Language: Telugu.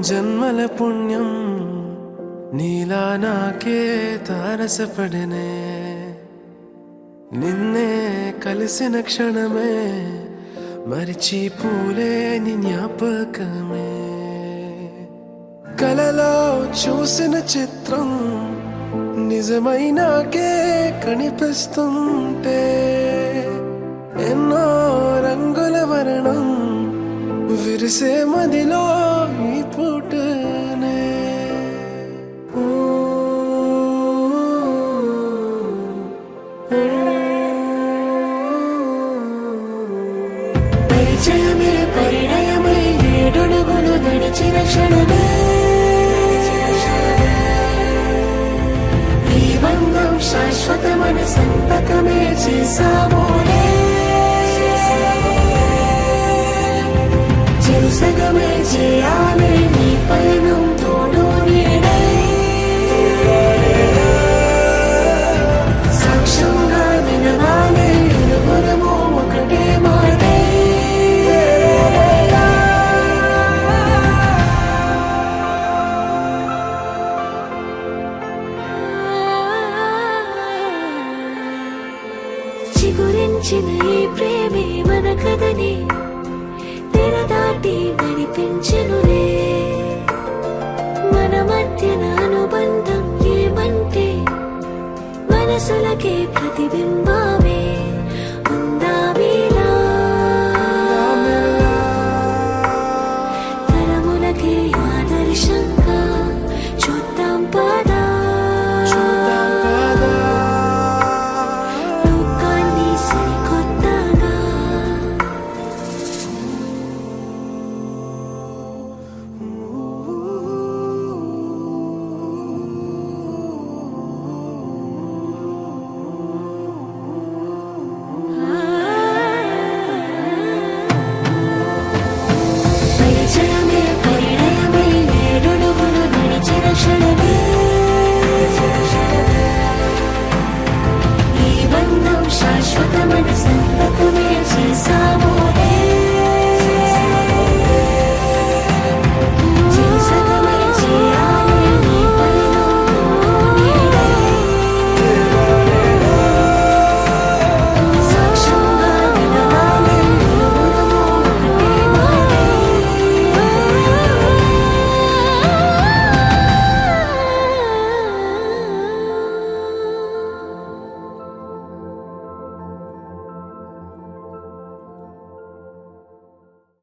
జన్మల పుణ్యం నీలా నాకే తారసపడనే నిన్నే కలిసిన క్షణమే మరిచిపోలేని జ్ఞాపకమే కలలో చూసిన చిత్రం నిజమైనాకే కనిపిస్తుంటే ఎన్నో రంగుల వర్ణం విరిసే మదిలో ఈ పూటనే పరిచయమే పరిణయమై ఏడడుగులు నడిచిన క్షణమే ఈ బంధం శాశ్వతమైన సంతకమే చేసామోనే చెరుసగమే చేయాలి నీ పయనం తోడు నీడై సాక్ష్యంగా నిలవాలి ఇరువురము ఒకటే మాటై చిగురించిన ఈ ప్రేమే మన కథని తెరదాటి నడిపించెనులే మన మధ్యన అనుబంధం ఏమంటే మనసులకే ప్రతిబింబమే